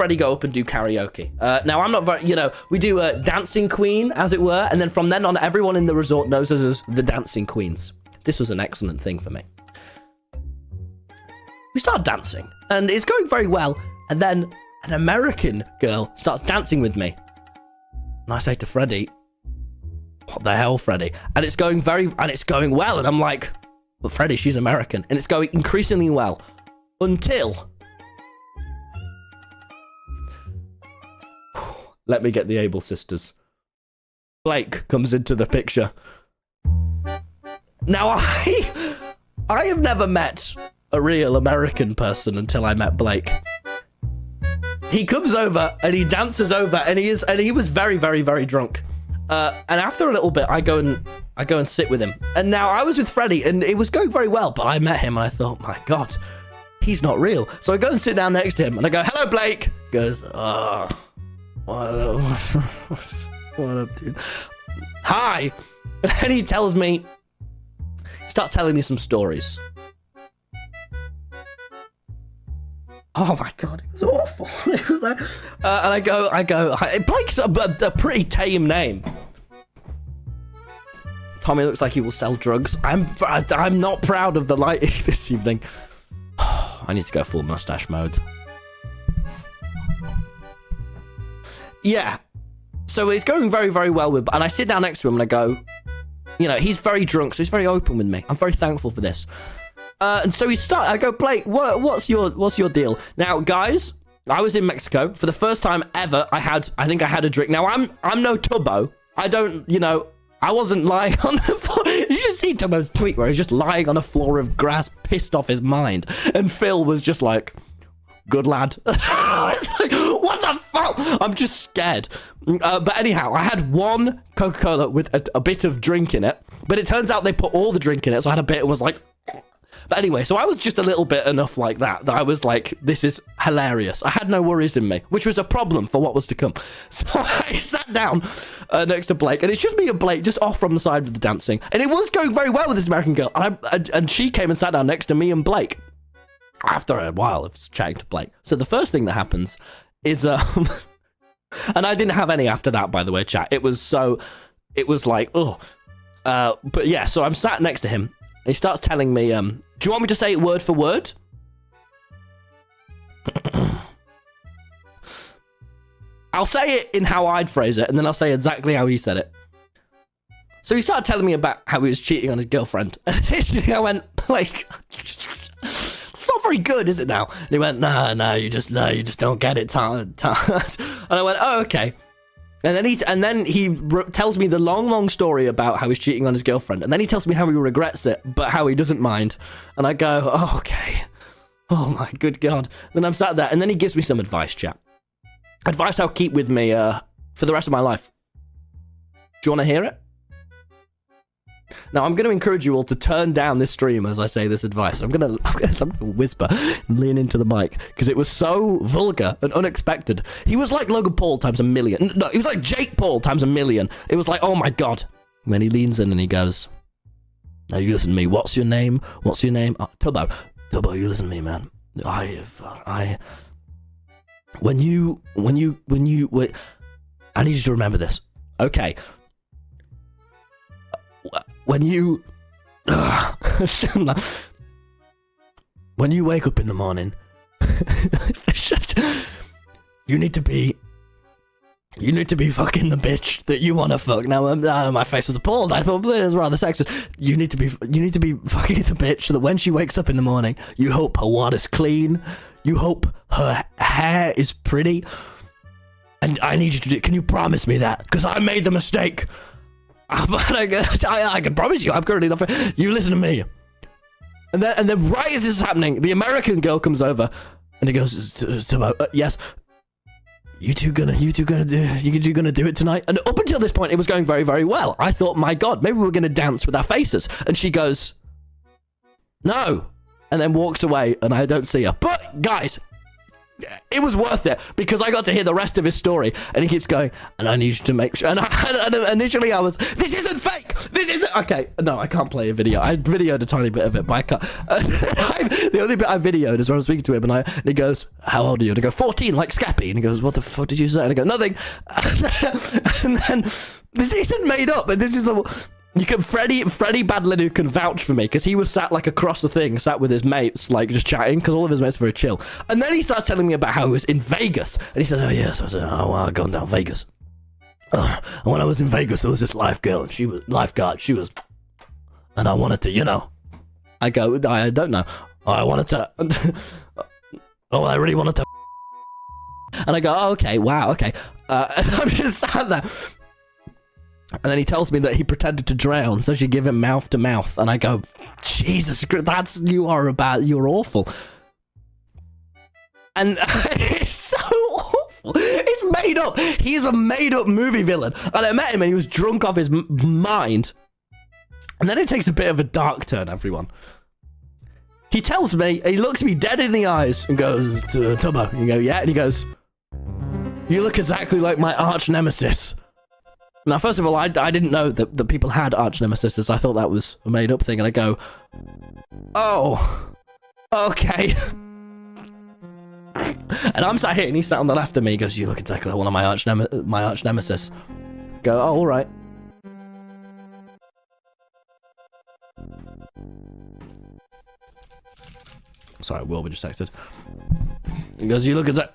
Freddie go up and do karaoke. Now, I'm not very, we do a Dancing Queen, as it were, and then from then on, everyone in the resort knows us as the Dancing Queens. This was an excellent thing for me. We start dancing, and it's going very well, and then an American girl starts dancing with me. And I say to Freddie, what the hell, Freddie? And it's going well, and I'm like, but Freddie, she's American, and it's going increasingly well, until... Let me get the Able sisters. Blake comes into the picture. Now, I have never met a real American person until I met Blake. He comes over and he dances over, and he was very, very, very drunk. And after a little bit, I go and sit with him. And now I was with Freddie, and it was going very well. But I met him, and I thought, my God, he's not real. So I go and sit down next to him, and I go, "Hello, Blake." He goes, "Oh, what up, dude?" "Hi." And he tells me, starts telling me some stories. Oh my God, it was awful. It was like, and I go, Blake's a pretty tame name. Tommy looks like he will sell drugs. I'm not proud of the lighting this evening. I need to go full mustache mode. Yeah. So it's going very, very well with, and I sit down next to him and I go, he's very drunk, so he's very open with me. I'm very thankful for this. And so I go, "Blake, what's your deal?" Now, guys, I was in Mexico for the first time ever. I think I had a drink. Now, I'm no Tubbo. I don't, I wasn't lying on the floor. You should see Tubbo's tweet where he's just lying on a floor of grass, pissed off his mind. And Phil was just like, "Good lad." It's like, what the fuck? I'm just scared. But anyhow, I had one Coca-Cola with a bit of drink in it. But it turns out they put all the drink in it. So I had a bit and was like... But anyway, so I was just a little bit enough like that I was like, this is hilarious. I had no worries in me, which was a problem for what was to come. So I sat down next to Blake, and it's just me and Blake just off from the side of the dancing. And it was going very well with this American girl. And she came and sat down next to me and Blake after a while of chatting to Blake. So the first thing that happens is... and I didn't have any after that, by the way, chat. It was like, oh. But yeah, so I'm sat next to him. He starts telling me, do you want me to say it word for word? I'll say it in how I'd phrase it, and then I'll say exactly how he said it. So he started telling me about how he was cheating on his girlfriend. And initially I went, "Blake, it's not very good, is it now?" And he went, no, you just don't get it, And I went, "Oh, okay." And then he tells me the long story about how he's cheating on his girlfriend. And then he tells me how he regrets it, but how he doesn't mind. And I go, "Oh, okay. Oh, my good God." Then I'm sat there, and then he gives me some advice, chat. Advice I'll keep with me for the rest of my life. Do you want to hear it? Now, I'm going to encourage you all to turn down this stream as I say this advice. I'm going to whisper and lean into the mic because it was so vulgar and unexpected. He was like Logan Paul times a million. No, he was like Jake Paul times a million. It was like, oh my God. And then he leans in and he goes, "Now you listen to me. What's your name? What's your name?" "Oh, Tubbo, you listen to me, man. When you, wait, I need you to remember this. Okay. When you wake up in the morning, you need to be fucking the bitch that you want to fuck. Now, my face was appalled. I thought this was rather sexist. You need to be fucking the bitch that when she wakes up in the morning, you hope her water's clean, you hope her hair is pretty, and I need you to do. Can you promise me that? Because I made the mistake. But I can promise you, I'm currently not. You listen to me. And then right as this is happening, the American girl comes over, and he goes, "Yes, you two gonna do it tonight?" And up until this point, it was going very, very well. I thought, my God, maybe we're gonna dance with our faces. And she goes, "No," and then walks away, and I don't see her. But guys, it was worth it because I got to hear the rest of his story, and he keeps going, and I need you to make sure. And initially I was, this isn't fake. This isn't okay. No, I can't play a video. I videoed a tiny bit of it, but I can't. The only bit I videoed is when I was speaking to him, and he goes, "How old are you?" And I go, 14, like Scappy. And he goes, "What the fuck did you say?" And I go, "Nothing." And then this isn't made up, but this is the. You can Freddie Badlin, who can vouch for me, because he was sat like across the thing, sat with his mates, like just chatting, because all of his mates were very chill. And then he starts telling me about how he was in Vegas, and he says, "Oh yes," I said, "Oh, well, I've gone down Vegas. And when I was in Vegas, there was this lifeguard. She was, and I wanted to, you know." I go, "I don't know. I wanted to. Oh, I really wanted to." And I go, "Oh, okay, wow, okay." And I'm just sat there. And then he tells me that he pretended to drown, so she give him mouth to mouth. And I go, Jesus, you're awful. And it's so awful. It's made up. He's a made up movie villain. And I met him and he was drunk off his mind. And then it takes a bit of a dark turn, everyone. He tells me, he looks me dead in the eyes and goes, "Tubbo." You go, "Yeah." And he goes, "You look exactly like my arch nemesis." Now, first of all, I didn't know that people had arch nemesis. I thought that was a made up thing. And I go, "Oh, okay." And I'm sat here and he's sat on the left of me. He goes, "You look exactly like one of my arch nemesis. Go, "Oh, all right." Sorry, Will, we just texted. He goes, "You look exactly..."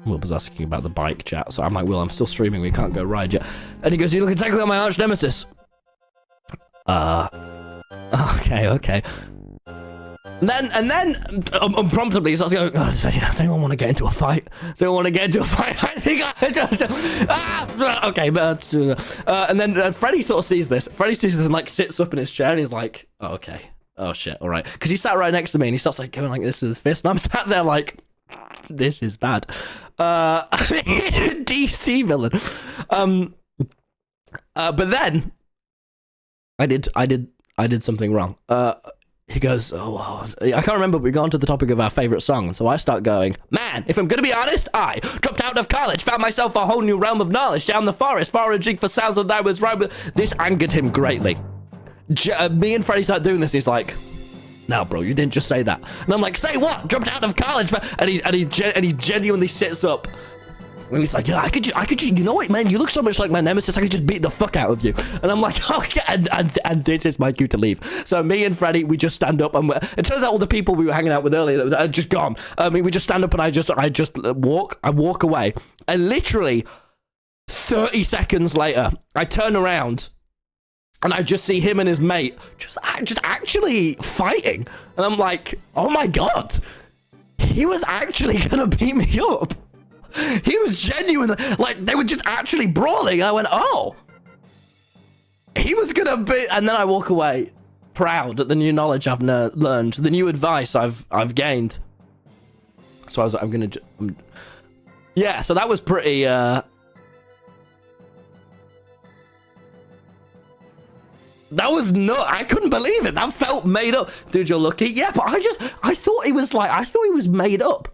Will was asking about the bike chat, so I'm like, "Will, I'm still streaming, we can't go ride yet." And he goes, "You look exactly like my arch nemesis." Okay. And then unpromptedly he starts going, "Does anyone want to get into a fight? Does anyone want to get into a fight?" I think I just... okay, but... and then Freddie sort of sees this. Freddie sees this and like sits up in his chair and he's like, "Oh, okay. Oh, shit, all right." Because he sat right next to me and he starts like going like this with his fist. And I'm sat there like, this is bad. DC villain. But then I did something wrong. He goes, "Oh, well, I can't remember, but we got onto the topic of our favorite song." So I start going, "Man, if I'm gonna be honest, I dropped out of college, found myself a whole new realm of knowledge, down the forest, foraging for sounds that I was right with." This angered him greatly. Me and Freddie start doing this, and he's like, "No, bro, you didn't just say that." And I'm like, "Say what? Dropped out of college?" And he genuinely sits up. And he's like, "Yeah, I could, you know what, man? You look so much like my nemesis. I could just beat the fuck out of you." And I'm like, "Okay," and this is my cue to leave. So me and Freddie, we just stand up, and it turns out all the people we were hanging out with earlier are just gone. We just stand up, and I just walk away. And literally 30 seconds later, I turn around, and I just see him and his mate just actually fighting. And I'm like, "Oh my God, he was actually gonna beat me up." He was genuinely, like, they were just actually brawling. I went, "Oh, he was gonna be..." And then I walk away proud at the new knowledge I've learned, the new advice I've gained. So I was like, yeah, so that was pretty, that was I couldn't believe it. That felt made up. "Dude, you're lucky." Yeah, but I thought he was made up.